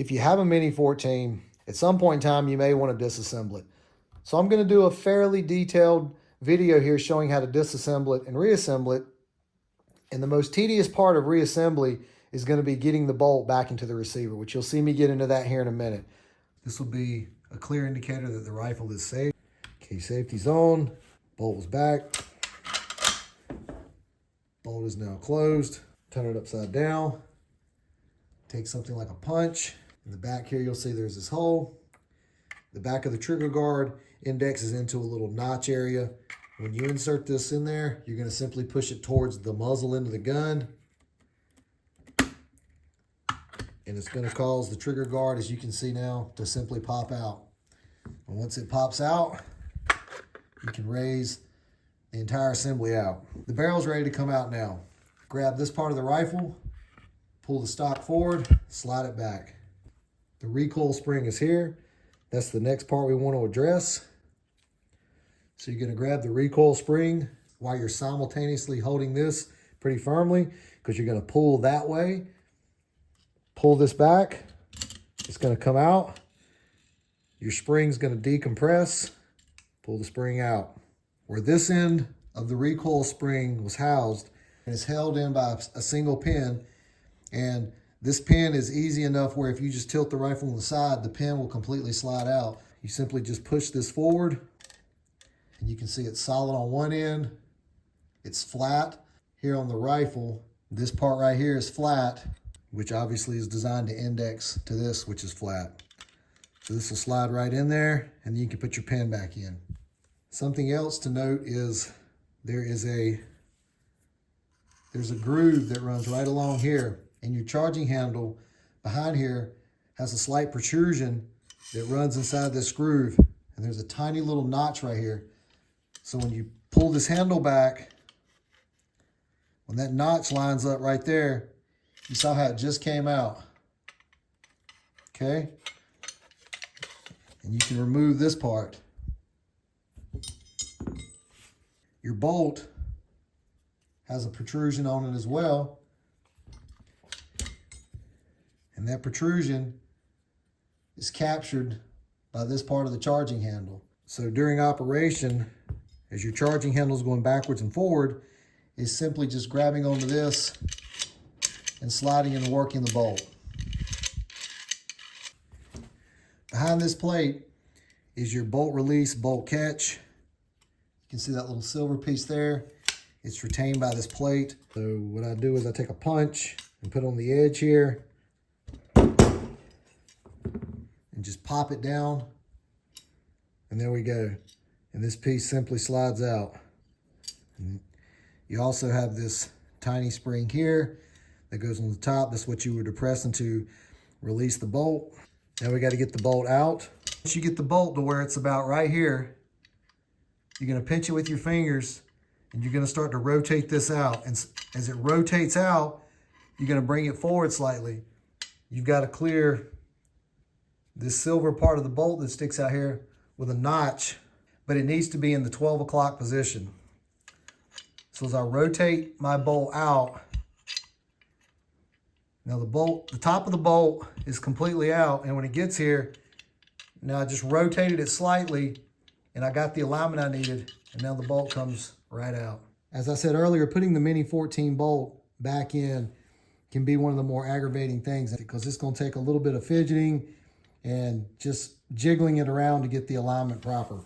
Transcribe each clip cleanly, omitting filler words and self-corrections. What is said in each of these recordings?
If you have a Mini 14, at some point in time, you may want to disassemble it. So I'm going to do a fairly detailed video here showing how to disassemble it and reassemble it. And the most tedious part of reassembly is going to be getting the bolt back into the receiver, which you'll see me get into that here in a minute. This will be a clear indicator that the rifle is safe. Okay, safety's on, bolt was back. Bolt is now closed. Turn it upside down. Take something like a punch. In the back here, you'll see there's this hole. The back of the trigger guard indexes into a little notch area. When you insert this in there, you're going to simply push it towards the muzzle end of the gun. And it's going to cause the trigger guard, as you can see now, to simply pop out. And once it pops out, you can raise the entire assembly out. The barrel's ready to come out now. Grab this part of the rifle, pull the stock forward, slide it back. The recoil spring is here. That's the next part we want to address. So you're going to grab the recoil spring while you're simultaneously holding this pretty firmly, because you're going to pull that way. Pull this back. It's going to come out. Your spring's going to decompress. Pull the spring out. Where this end of the recoil spring was housed, and it's held in by a single pin, and this pin is easy enough where if you just tilt the rifle on the side, the pin will completely slide out. You simply just push this forward, and you can see it's solid on one end. It's flat. Here on the rifle, this part right here is flat, which obviously is designed to index to this, which is flat. So this will slide right in there, and then you can put your pin back in. Something else to note is there's a groove that runs right along here, and your charging handle behind here has a slight protrusion that runs inside this groove, and there's a tiny little notch right here. So when you pull this handle back, when that notch lines up right there, you saw how it just came out, okay? And you can remove this part. Your bolt has a protrusion on it as well. And that protrusion is captured by this part of the charging handle. So during operation, as your charging handle is going backwards and forward, is simply just grabbing onto this and sliding and working the bolt. Behind this plate is your bolt release, bolt catch. You can see that little silver piece there. It's retained by this plate. So what I do is I take a punch and put it on the edge here and just pop it down. And there we go. And this piece simply slides out. And you also have this tiny spring here that goes on the top. That's what you would depress into release the bolt. Now we got to get the bolt out. Once you get the bolt to where it's about right here, you're going to pinch it with your fingers, and you're going to start to rotate this out. And as it rotates out, you're going to bring it forward slightly. You've got to clear this silver part of the bolt that sticks out here with a notch, but it needs to be in the 12 o'clock position. So as I rotate my bolt out, now the top of the bolt is completely out, and when it gets here, now I just rotated it slightly, and I got the alignment I needed, and now the bolt comes right out. As I said earlier, putting the Mini 14 bolt back in can be one of the more aggravating things, because it's going to take a little bit of fidgeting and just jiggling it around to get the alignment proper.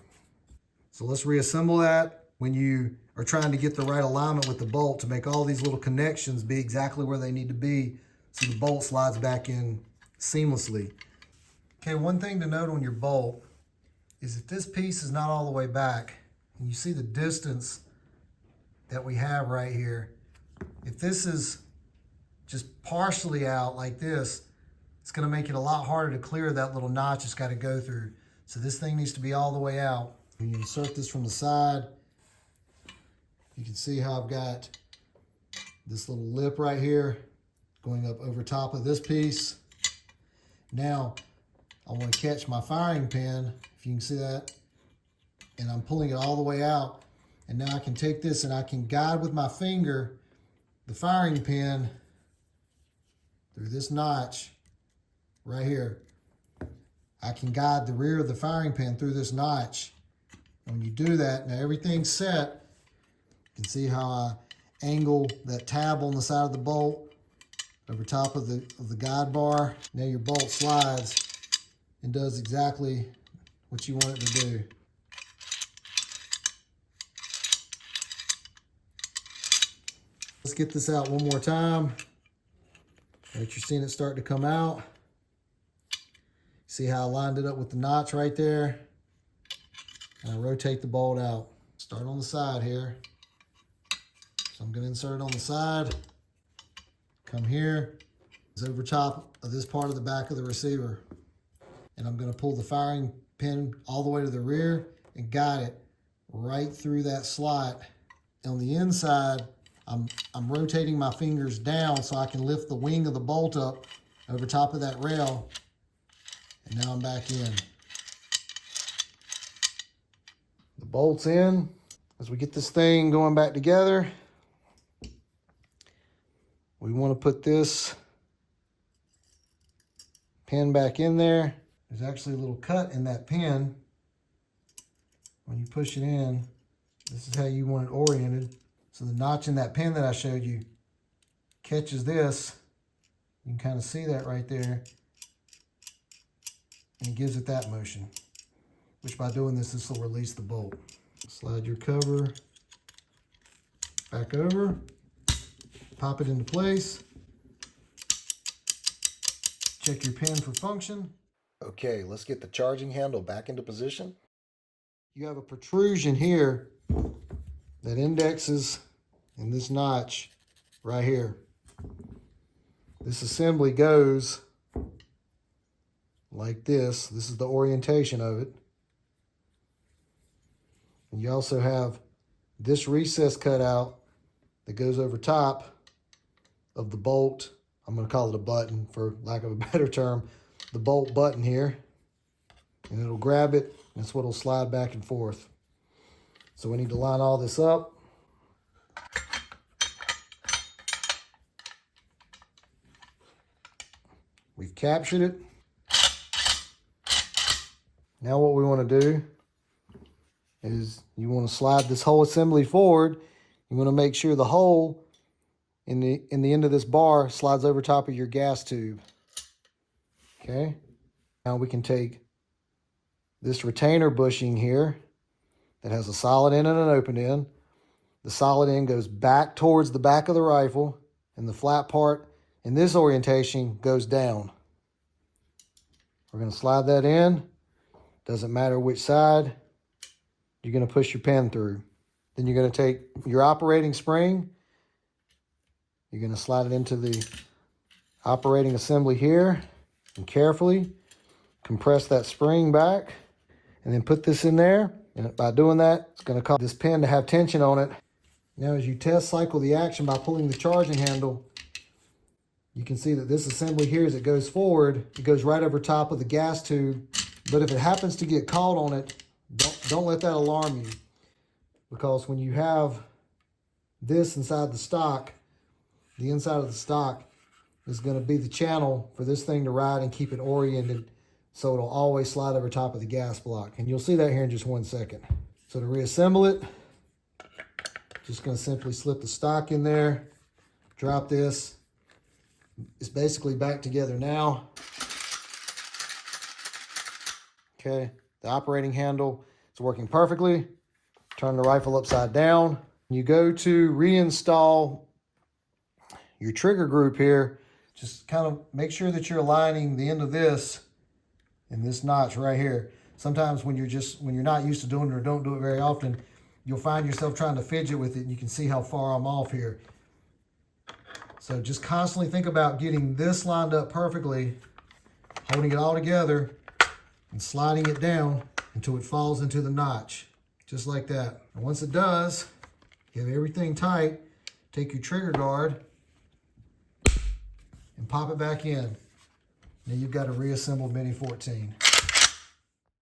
So let's reassemble that. When you are trying to get the right alignment with the bolt to make all these little connections be exactly where they need to be so the bolt slides back in seamlessly. Okay, one thing to note on your bolt is if this piece is not all the way back, and you see the distance that we have right here, if this is just partially out like this, it's going to make it a lot harder to clear that little notch it's got to go through. So this thing needs to be all the way out. When you insert this from the side, you can see how I've got this little lip right here going up over top of this piece. Now, I want to catch my firing pin, if you can see that, and I'm pulling it all the way out. And now I can take this and I can guide with my finger the firing pin through this notch right here. I can guide the rear of the firing pin through this notch. When you do that, now everything's set. You can see how I angle that tab on the side of the bolt over top of the guide bar. Now your bolt slides and does exactly what you want it to do. Let's get this out one more time. Right, you're seeing it start to come out. See how I lined it up with the notch right there? And I rotate the bolt out. Start on the side here. So I'm going to insert it on the side. Come here. It's over top of this part of the back of the receiver. And I'm going to pull the firing pin all the way to the rear and guide it right through that slot. On the inside, I'm rotating my fingers down so I can lift the wing of the bolt up over top of that rail. And now I'm back in. The bolt's in. As we get this thing going back together, we want to put this pin back in there. There's actually a little cut in that pin. When you push it in, this is how you want it oriented. So the notch in that pin that I showed you catches this. You can kind of see that right there. And it gives it that motion, which by doing this, this will release the bolt. Slide your cover back over, pop it into place, check your pin for function. Okay, let's get the charging handle back into position. You have a protrusion here that indexes in this notch right here. This assembly goes like this. This is the orientation of it. And you also have this recess cut out that goes over top of the bolt. I'm going to call it a button for lack of a better term. The bolt button here. And it'll grab it. And that's what will slide back and forth. So we need to line all this up. We've captured it. Now what we want to do is you want to slide this whole assembly forward. You want to make sure the hole in the end of this bar slides over top of your gas tube. Okay. Now we can take this retainer bushing here that has a solid end and an open end. The solid end goes back towards the back of the rifle, and the flat part in this orientation goes down. We're going to slide that in. Doesn't matter which side. You're going to push your pin through. Then you're going to take your operating spring. You're going to slide it into the operating assembly here and carefully compress that spring back and then put this in there. And by doing that, it's going to cause this pin to have tension on it. Now as you test cycle the action by pulling the charging handle, you can see that this assembly here, as it goes forward, it goes right over top of the gas tube. But if it happens to get caught on it, don't let that alarm you. Because when you have this inside the stock, the inside of the stock is going to be the channel for this thing to ride and keep it oriented, so it'll always slide over top of the gas block. And you'll see that here in just 1 second. So to reassemble it, just going to simply slip the stock in there, drop this. It's basically back together now. Okay, the operating handle is working perfectly. Turn the rifle upside down. You go to reinstall your trigger group here. Just kind of make sure that you're aligning the end of this in this notch right here. Sometimes when you're not used to doing it or don't do it very often, you'll find yourself trying to fidget with it, and you can see how far I'm off here. So just constantly think about getting this lined up perfectly, holding it all together, and sliding it down until it falls into the notch, just like that. And once it does, you have everything tight, take your trigger guard and pop it back in. Now you've got a reassembled Mini 14.